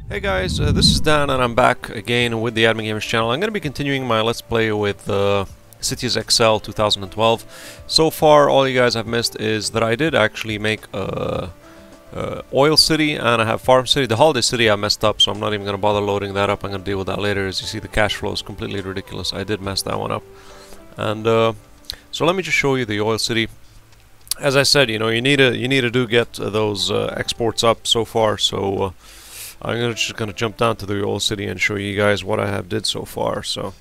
Hey guys, this is Dan and I'm back again with the AddMeGamers channel. I'm going to be continuing my Let's Play with Cities XL 2012. So far all you guys have missed is that I did actually make a Oil City and I have Farm City. The Holiday City I messed up, so I'm not even going to bother loading that up. I'm going to deal with that later. As you see, the cash flow is completely ridiculous. I did mess that one up. And so let me just show you the Oil City. As I said, you know, you need to get those exports up so far, so I'm just gonna jump down to the Oil City and show you guys what I have did so far. So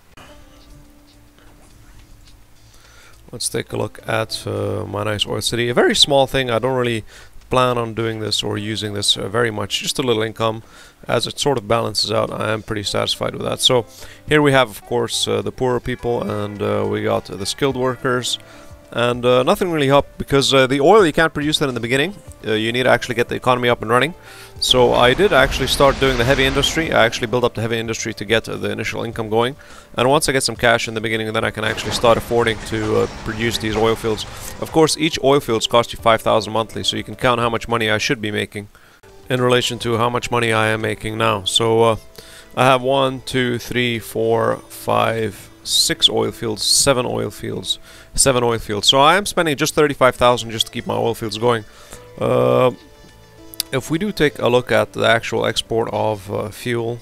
let's take a look at my nice Oil City. A very small thing. I don't really plan on doing this or using this very much. Just a little income as it sort of balances out. I am pretty satisfied with that. So here we have, of course, the poorer people, and we got the skilled workers. And nothing really up because the oil, you can't produce that in the beginning. You need to actually get the economy up and running. So I did actually start doing the heavy industry. I actually built up the heavy industry to get the initial income going. And once I get some cash in the beginning, then I can actually start affording to produce these oil fields. Of course, each oil fields cost you 5,000 monthly, so you can count how much money I should be making in relation to how much money I am making now. So I have 1, 2, 3, 4, 5, 6 oil fields, 7 oil fields, 7 oil fields. So I am spending just 35,000 just to keep my oil fields going. If we do take a look at the actual export of fuel,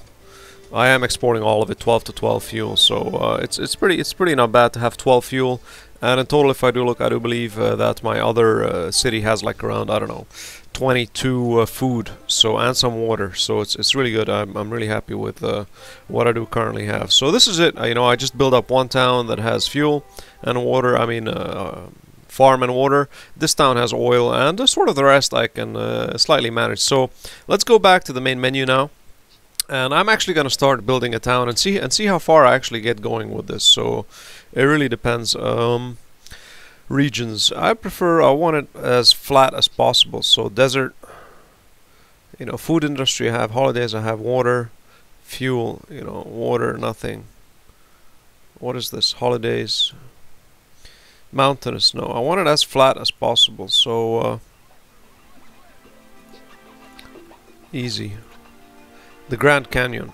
I am exporting all of it, 12 to 12 fuel. So it's pretty not bad to have 12 fuel. And in total, if I do look, I do believe that my other city has like around, I don't know, 22 food, so, and some water. So it's really good. I'm really happy with what I do currently have. So this is it. You know, I just built up one town that has fuel and water. I mean, farm and water. This town has oil, and sort of the rest I can slightly manage. So let's go back to the main menu now. And I'm actually going to start building a town and see how far I actually get going with this. So it really depends. Regions. I want it as flat as possible. So desert, you know, food industry, I have holidays, I have water, fuel, you know, water, nothing. What is this? Holidays, mountainous, no. I want it as flat as possible. So easy. The Grand Canyon,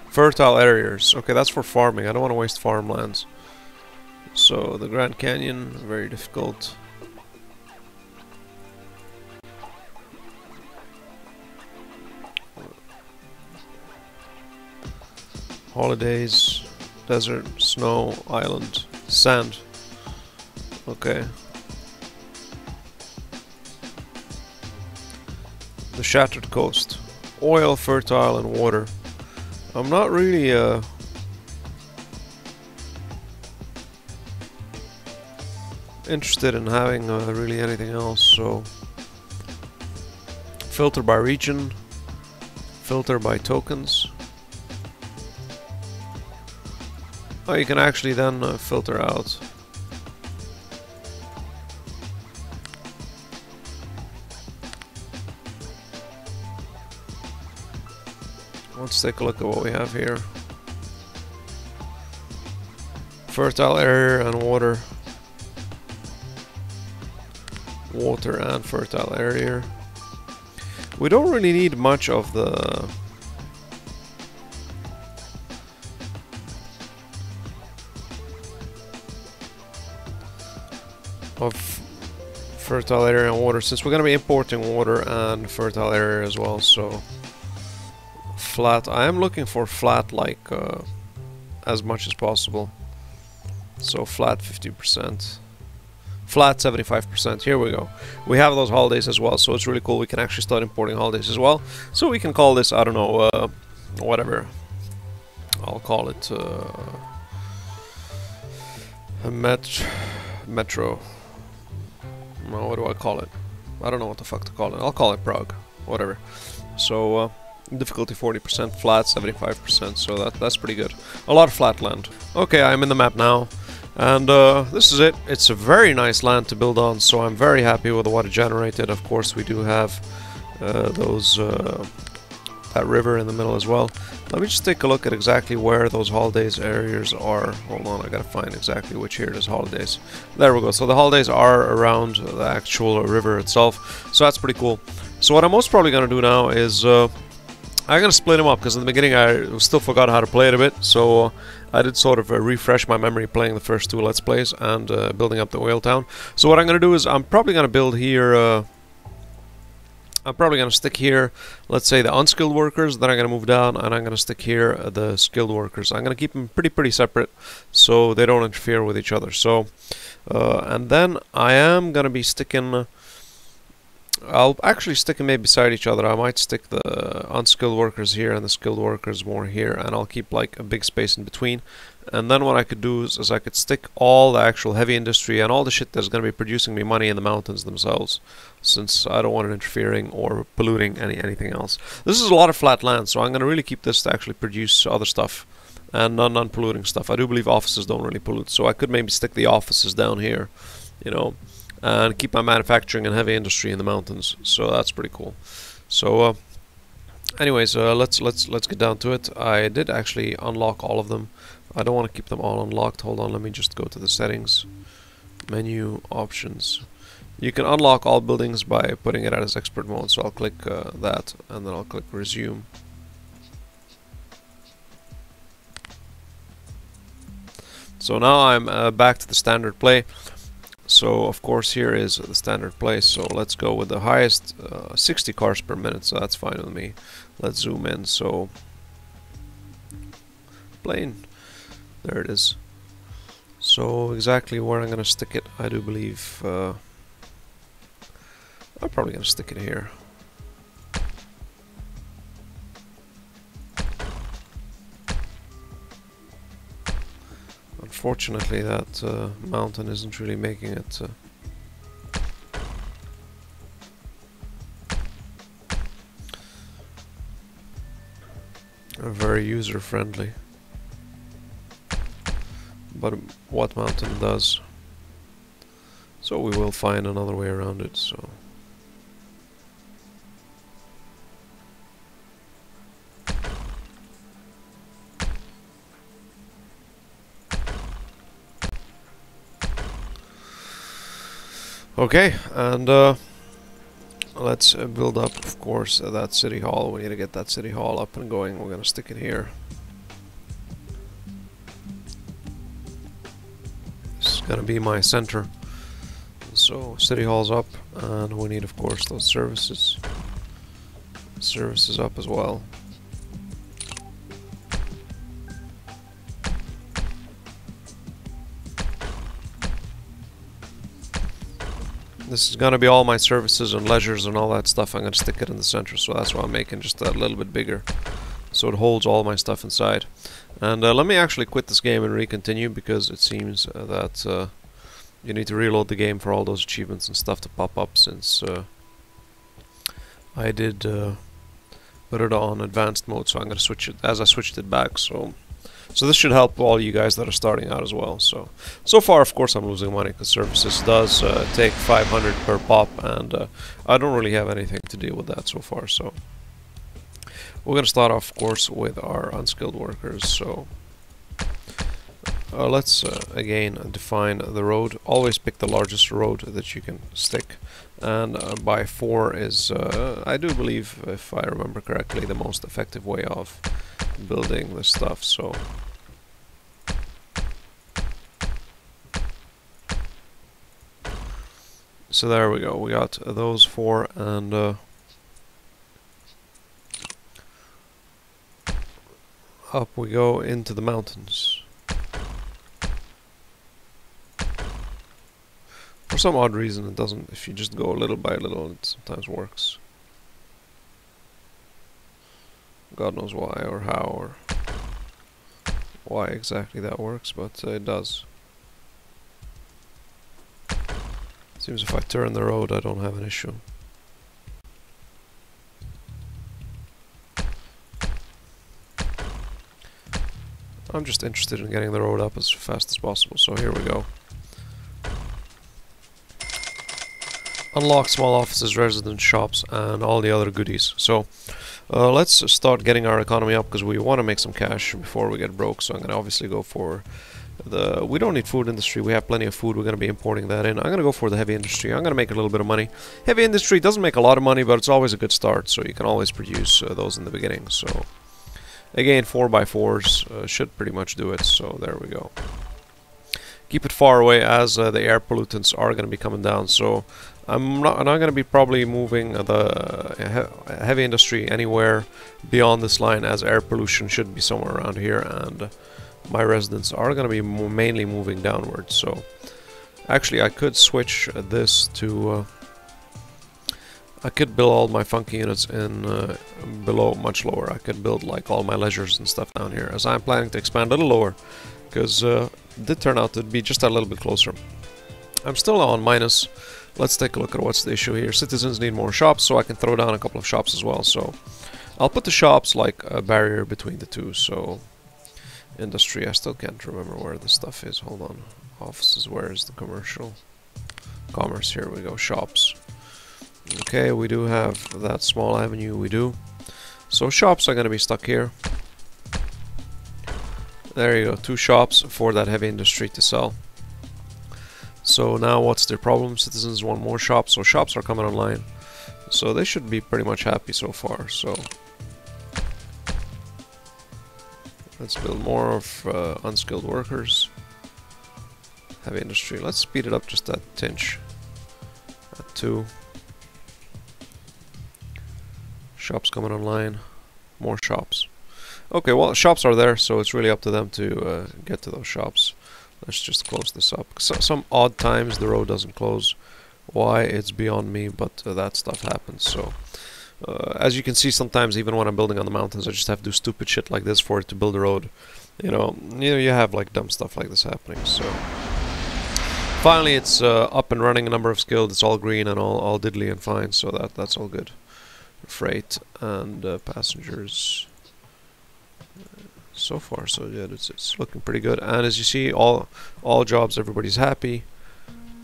fertile areas. Okay, that's for farming. I don't want to waste farmlands. So the Grand Canyon, very difficult. Holidays, desert, snow, island, sand. Okay. The Shattered Coast. Oil, fertile, and water. I'm not really interested in having really anything else. So filter by region, filter by tokens. Oh, you can actually then filter out. Let's take a look at what we have here. Fertile area and water. Water and fertile area. We don't really need much of the fertile area and water, since we're going to be importing water and fertile area as well. So flat. I am looking for flat, like as much as possible. So flat 50%. Flat 75%. Here we go. We have those holidays as well, so it's really cool. We can actually start importing holidays as well. So we can call this, I don't know, whatever. I'll call it a metro. No, what do I call it? I don't know what the fuck to call it. I'll call it Prague. Whatever. So difficulty 40%, flat 75%. So that's pretty good. A lot of flat land. Okay, I'm in the map now. And this is it. It's a very nice land to build on, so I'm very happy with what it generated. Of course, we do have that river in the middle as well. Let me just take a look at exactly where those holidays areas are. Hold on, I gotta find exactly which here it is, holidays. There we go. So the holidays are around the actual river itself, so that's pretty cool. So what I'm most probably gonna do now is I'm gonna split them up because in the beginning I still forgot how to play it a bit, so I did sort of refresh my memory playing the first 2 Let's Plays and building up the oil town. So what I'm gonna do is I'm probably gonna build here. I'm probably gonna stick here, let's say, the unskilled workers. Then I'm gonna move down and I'm gonna stick here the skilled workers. I'm gonna keep them pretty separate so they don't interfere with each other. So and then I am gonna be sticking. I'll actually stick them maybe beside each other. I might stick the unskilled workers here and the skilled workers more here, and I'll keep like a big space in between. And then what I could do is I could stick all the actual heavy industry and all the shit that's going to be producing me money in the mountains themselves, since I don't want it interfering or polluting anything else. This is a lot of flat land, so I'm going to really keep this to actually produce other stuff and non-polluting stuff. I do believe offices don't really pollute, so I could maybe stick the offices down here, you know, and keep my manufacturing and heavy industry in the mountains. So that's pretty cool. So anyways, let's get down to it. I did actually unlock all of them. I don't want to keep them all unlocked. Hold on, let me just go to the settings, menu, options. You can unlock all buildings by putting it as expert mode, so I'll click that and then I'll click resume. So now I'm back to the standard play. So of course here is the standard place, so let's go with the highest 60 cars per minute, so that's fine with me. Let's zoom in, so plane, there it is. So exactly where I'm gonna stick it, I do believe I'm probably gonna stick it here. Unfortunately, that mountain isn't really making it very user-friendly. But what mountain does? So we will find another way around it. So. Okay, and let's build up, of course, that city hall. We need to get that city hall up and going. We're gonna stick it here. This is gonna be my center. So city hall's up, and we need, of course, those services. Services up as well. This is gonna be all my services and leisures and all that stuff. I'm gonna stick it in the center, so that's why I'm making just that little bit bigger, so it holds all my stuff inside. And let me actually quit this game and recontinue, because it seems that you need to reload the game for all those achievements and stuff to pop up, since I did put it on advanced mode, so I'm gonna switch it as I switched it back. So this should help all you guys that are starting out as well. So far, of course, I'm losing money because services does take 500 per pop, and I don't really have anything to deal with that so far. So we're gonna start off, of course, with our unskilled workers. So let's again define the road. Always pick the largest road that you can stick, and by 4 is I do believe, if I remember correctly, the most effective way of building this stuff. So there we go, we got those 4, and up we go into the mountains. For some odd reason it doesn't, if you just go little by little, it sometimes works. God knows why or how or why exactly that works, but it does. Seems if I turn the road I don't have an issue. I'm just interested in getting the road up as fast as possible, so here we go. Unlock small offices, residence shops, and all the other goodies. So let's start getting our economy up, because we want to make some cash before we get broke. So I'm going to obviously go for We don't need food industry. We have plenty of food. We're going to be importing that in. I'm going to go for the heavy industry. I'm going to make a little bit of money. Heavy industry doesn't make a lot of money, but it's always a good start. So you can always produce those in the beginning. So again, 4x4s should pretty much do it. So there we go. Keep it far away, as the air pollutants are going to be coming down. So I'm not going to be probably moving the heavy industry anywhere beyond this line, as air pollution should be somewhere around here, and my residents are going to be mainly moving downwards. So actually I could switch this to I could build all my funky units in below, much lower. I could build like all my leisures and stuff down here, as I'm planning to expand a little lower, because it did turn out to be just a little bit closer. I'm still on minus. Let's take a look at what's the issue here. Citizens need more shops, so I can throw down a couple of shops as well. So I'll put the shops like a barrier between the two. So industry, I still can't remember where the stuff is. Hold on. Offices, where is the commercial? Commerce, here we go. Shops. Okay, we do have that small avenue, we do. So shops are going to be stuck here. There you go, 2 shops for that heavy industry to sell. So now what's their problem? Citizens want more shops, so shops are coming online. So they should be pretty much happy so far. So let's build more of unskilled workers. Heavy industry, let's speed it up just that tinge. At 2. Shops coming online. More shops. Okay, well, shops are there, so it's really up to them to get to those shops. Let's just close this up. Some odd times the road doesn't close. Why, it's beyond me, but that stuff happens. So as you can see, sometimes even when I'm building on the mountains, I just have to do stupid shit like this for it to build a road. You know, you have like dumb stuff like this happening. So finally it's up and running, a number of skilled, it's all green and all diddly and fine, so that's all good. Freight and passengers. So far so good. It's looking pretty good, and as you see, all jobs, everybody's happy.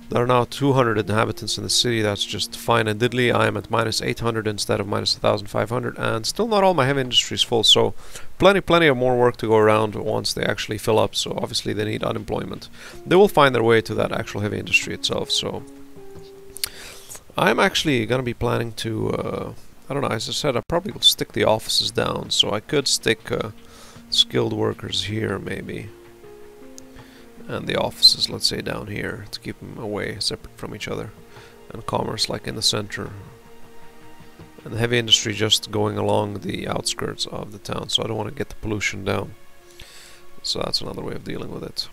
There are now 200 inhabitants in the city. That's just fine and diddly. I am at minus 800 instead of minus 1,500, and still not all my heavy industry is full, so plenty of more work to go around once they actually fill up. So obviously they need unemployment. They will find their way to that actual heavy industry itself. So I'm actually gonna be planning to I don't know, as I said, I probably will stick the offices down, so I could stick skilled workers here maybe, and the offices, let's say, down here, to keep them away, separate from each other, and commerce like in the center, and the heavy industry just going along the outskirts of the town, so I don't want to get the pollution down. So that's another way of dealing with it.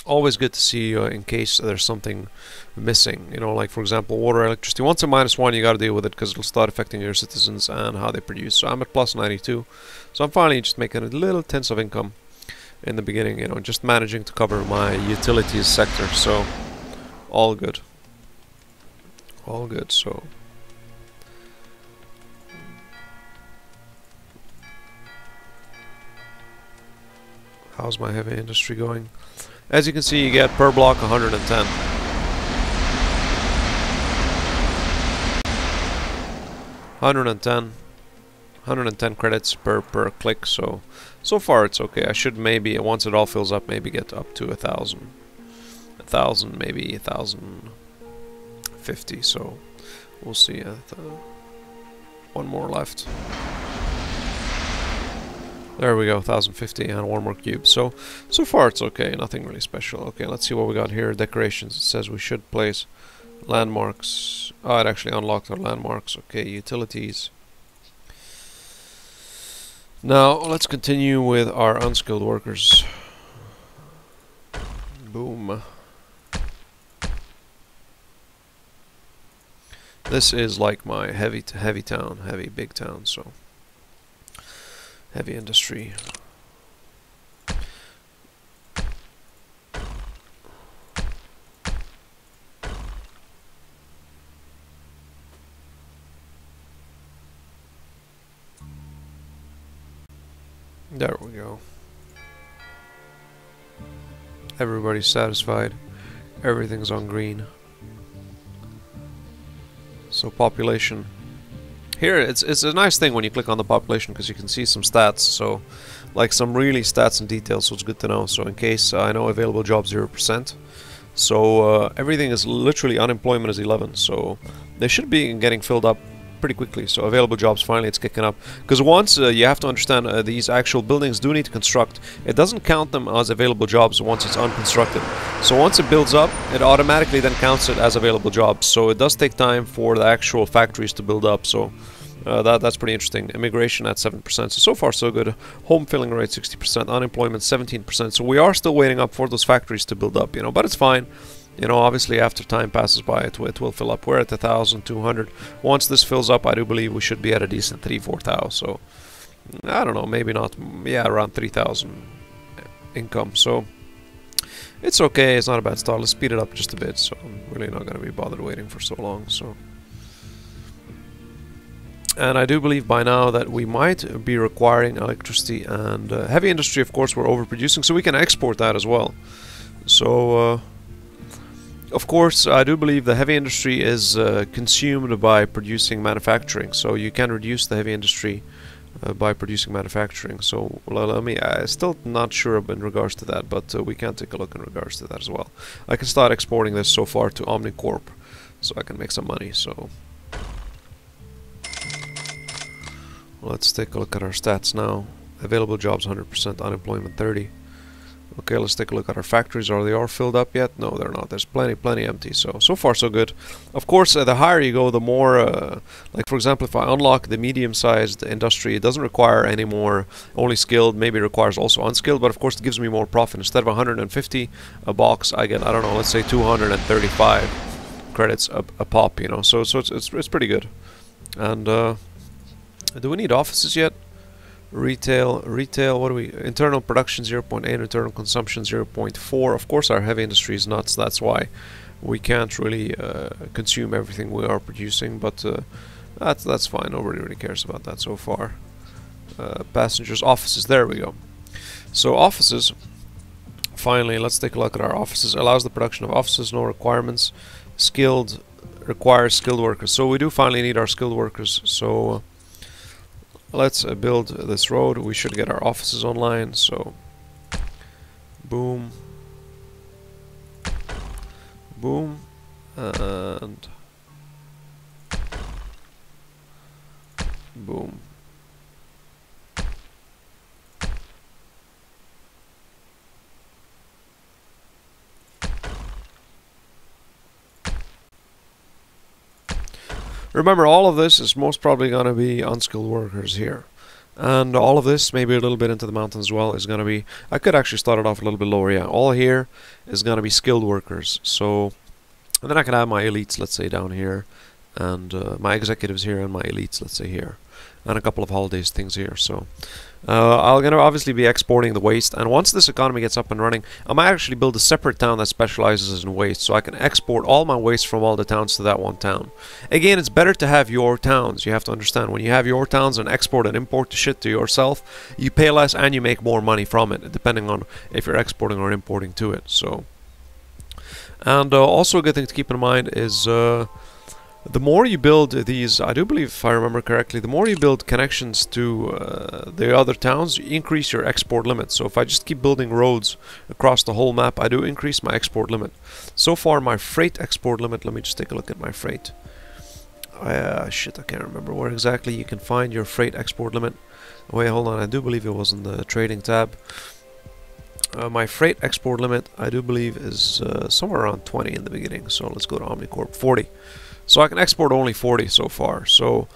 Always good to see in case there's something missing, you know, like for example water, electricity. Once a -1, you got to deal with it, because it'll start affecting your citizens and how they produce. So I'm at plus 92, so I'm finally just making a little tenths of income in the beginning, you know, just managing to cover my utilities sector. So all good, all good. So how's my heavy industry going? As you can see, you get per block 110. 110 credits per click. So far it's okay. I should maybe, once it all fills up, maybe get up to 1,000, maybe 1,050. So we'll see. One more left. There we go, 1,050 and 1 more cube. So far it's okay, nothing really special. Okay, let's see what we got here. Decorations. It says we should place landmarks. Oh, it actually unlocked our landmarks. Okay, utilities. Now let's continue with our unskilled workers. Boom. This is like my heavy town, heavy big town. So heavy industry. There we go. Everybody's satisfied. Everything's on green. So population Here, it's a nice thing when you click on the population because you can see some stats. So, like some really stats and details. So it's good to know. So in case I know available jobs 0%. So everything is literally unemployment is 11. So they should be getting filled up pretty quickly. So available jobs, finally it's kicking up. Because once you have to understand these actual buildings do need to construct. It doesn't count them as available jobs once it's unconstructed. So once it builds up, it automatically then counts it as available jobs. So it does take time for the actual factories to build up. So that's pretty interesting. Immigration at 7%. So far so good. Home filling rate 60%. Unemployment 17%. So we are still waiting up for those factories to build up, you know, but it's fine. You know, obviously after time passes by, it will fill up. We're at 1,200. Once this fills up, I do believe we should be at a decent 3-4,000. So, I don't know, maybe not. Yeah, around 3,000 income. So, it's okay. It's not a bad start. Let's speed it up just a bit. So, I'm really not going to be bothered waiting for so long. So, and I do believe by now that we might be requiring electricity and heavy industry. Of course, we're overproducing, so we can export that as well. So, of course, I do believe the heavy industry is consumed by producing manufacturing, so you can reduce the heavy industry by producing manufacturing. So I'm still not sure in regards to that, but we can take a look in regards to that as well. I can start exporting this so far to OmniCorp, so I can make some money. So let's take a look at our stats now. Available jobs 100%, unemployment 30. Okay, let's take a look at our factories. Are they all filled up yet? No, they're not. There's plenty empty. So far so good. Of course, the higher you go, the more, like for example, if I unlock the medium-sized industry, it doesn't require any more only skilled, maybe it requires also unskilled, but of course it gives me more profit. Instead of 150 a box, I get, I don't know, let's say 235 credits a pop, you know. So it's pretty good. And do we need offices yet? Retail, what do we, internal production 0.8, internal consumption 0.4. Of course our heavy industry is nuts, that's why we can't really consume everything we are producing, but that's fine, nobody really cares about that so far. Passengers, offices, there we go. So offices, finally, let's take a look at our offices. Allows the production of offices, no requirements. Skilled, requires skilled workers. So we do finally need our skilled workers, so let's build this road. We should get our offices online. So, boom, boom, and boom. Remember, all of this is most probably going to be unskilled workers here. And all of this, maybe a little bit into the mountains as well, is going to be... I could actually start it off a little bit lower, yeah. All here is going to be skilled workers. So, and then I can have my elites, let's say, down here. And my executives here and my elites, let's say, here. And a couple of holidays things here. So, I'm going to obviously be exporting the waste. And once this economy gets up and running, I might actually build a separate town that specializes in waste. So I can export all my waste from all the towns to that one town. Again, it's better to have your towns. You have to understand, when you have your towns and export and import the shit to yourself, you pay less and you make more money from it, depending on if you're exporting or importing to it. So, and also a good thing to keep in mind is... the more you build these, I do believe, if I remember correctly, the more you build connections to the other towns, you increase your export limit. So if I just keep building roads across the whole map, I do increase my export limit. So far, my freight export limit, let me just take a look at my freight. Shit, I can't remember where exactly you can find your freight export limit. Wait, hold on, I do believe it was in the trading tab. My freight export limit, I do believe, is somewhere around 20 in the beginning. So let's go to OmniCorp, 40. So I can export only 40 so far. So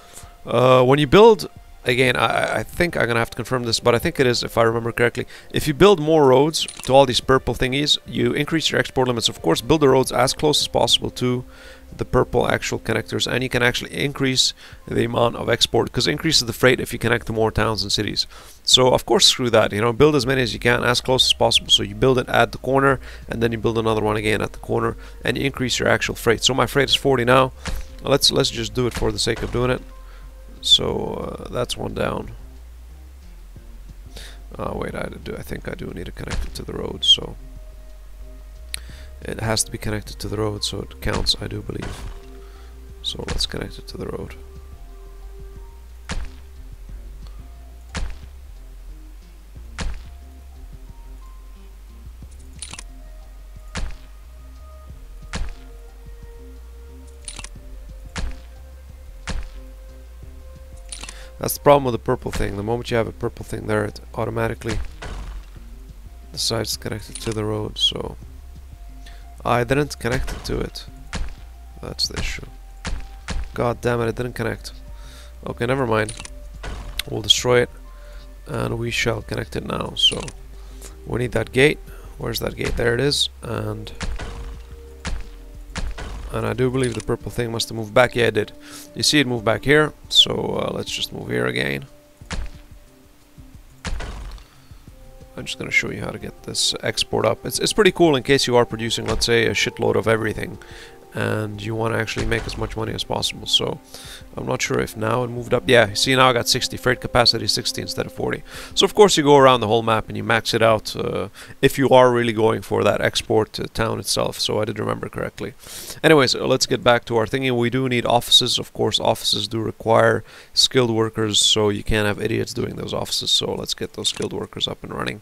when you build, again, I think I'm going to have to confirm this, but I think it is, if I remember correctly. If you build more roads to all these purple thingies, you increase your export limits. Of course, build the roads as close as possible to the purple actual connectors, and you can actually increase the amount of export, because it increases the freight if you connect to more towns and cities. So of course, screw that, you know, build as many as you can as close as possible. So you build it at the corner, and then you build another one again at the corner, and you increase your actual freight. So my freight is 40 now. Let's just do it for the sake of doing it. So that's one down. Wait, I think I do need to connect it to the road, so it has to be connected to the road, so it counts, I do believe. So let's connect it to the road. That's the problem with the purple thing. The moment you have a purple thing there, it automatically decides to connect it to the road. So I didn't connect it to it. That's the issue. God damn it, it didn't connect. Okay, never mind. We'll destroy it and we shall connect it now. So we need that gate. Where's that gate? There it is. And I do believe the purple thing must have moved back. Yeah, it did. You see it move back here. So let's just move here again. I'm just going to show you how to get this export up. It's pretty cool in case you are producing, let's say, a shitload of everything and you want to actually make as much money as possible. So I'm not sure if now it moved up. Yeah, see, now I got 60 freight capacity, 60 instead of 40. So of course you go around the whole map and you max it out if you are really going for that export town itself. So I did remember correctly. Anyways, let's get back to our thingy. We do need offices. Of course, offices do require skilled workers, so you can't have idiots doing those offices. So let's get those skilled workers up and running.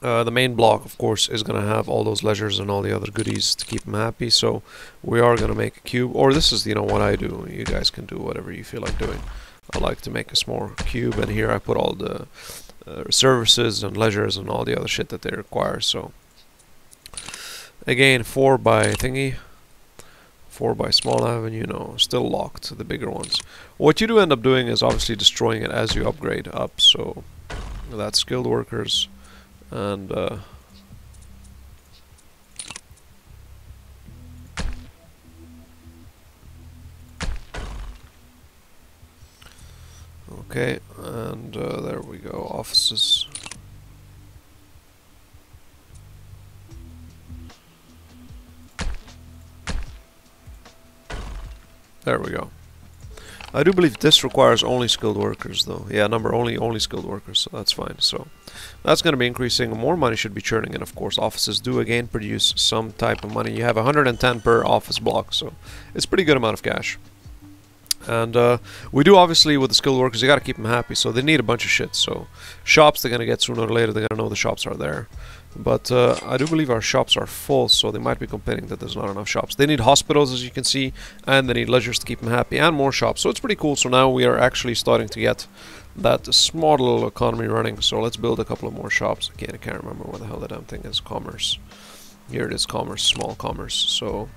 The main block, of course, is going to have all those leisures and all the other goodies to keep them happy. So we are going to make a cube, or this is, you know, what I do. You guys can do whatever you feel like doing. I like to make a small cube, and here I put all the services and leisures and all the other shit that they require. So again, 4 by thingy, 4 by small avenue, no, still locked, the bigger ones. What you do end up doing is obviously destroying it as you upgrade up. So that's skilled workers. And okay, and there we go, offices. There we go. I do believe this requires only skilled workers though. Yeah, number only skilled workers, so that's fine. So that's going to be increasing. More money should be churning in, of course. Offices do again produce some type of money. You have 110 per office block, so it's a pretty good amount of cash. And we do, obviously, with the skilled workers, you got to keep them happy, so they need a bunch of shit. So shops, they're going to get sooner or later, they're going to know the shops are there. But I do believe our shops are full, so they might be complaining that there's not enough shops. They need hospitals, as you can see, and they need leisures to keep them happy, and more shops. So it's pretty cool. So now we are actually starting to get that small little economy running. So let's build a couple of more shops. Again, I can't remember what the hell the damn thing is. Commerce. Here it is, commerce, small commerce. So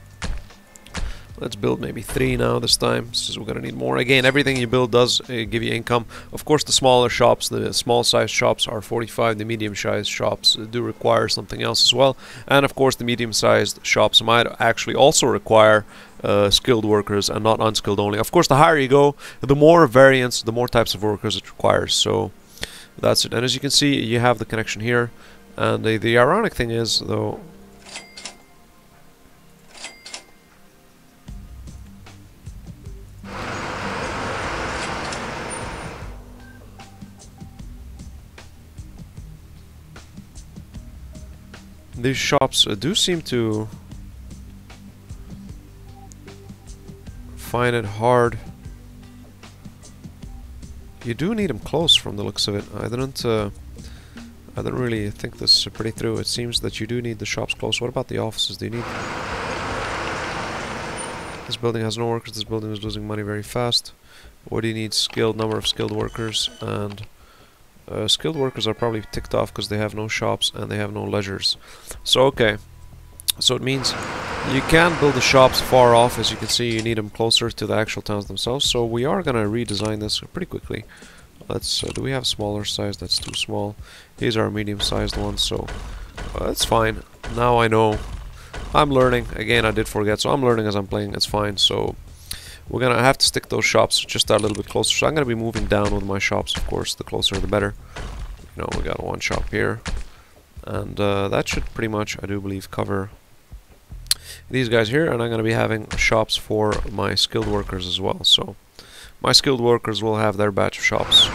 let's build maybe 3 now this time, since we're going to need more. Again, everything you build does give you income. Of course, the smaller shops, the small-sized shops are 45. The medium-sized shops do require something else as well. And of course, the medium-sized shops might actually also require skilled workers and not unskilled only. Of course, the higher you go, the more variants, the more types of workers it requires. So that's it. And as you can see, you have the connection here. And the ironic thing is, though, these shops do seem to find it hard. You do need them close from the looks of it. I didn't really think this pretty through. It seems that you do need the shops close. What about the offices? Do you need... This building has no workers. This building is losing money very fast. What do you need? Skilled, number of skilled workers, and skilled workers are probably ticked off because they have no shops and they have no leisures. So okay, so it means you can't build the shops far off. As you can see, you need them closer to the actual towns themselves. So we are gonna redesign this pretty quickly. Let's do we have a smaller size? That's too small. These are medium-sized ones, so that's fine. Now I know. I'm learning. Again, I did forget, so I'm learning as I'm playing. It's fine. So we're gonna have to stick those shops just a little bit closer. So I'm gonna be moving down with my shops, of course. The closer the better. You know, we got one shop here, and that should pretty much, I do believe, cover these guys here. And I'm gonna be having shops for my skilled workers as well. So my skilled workers will have their batch of shops.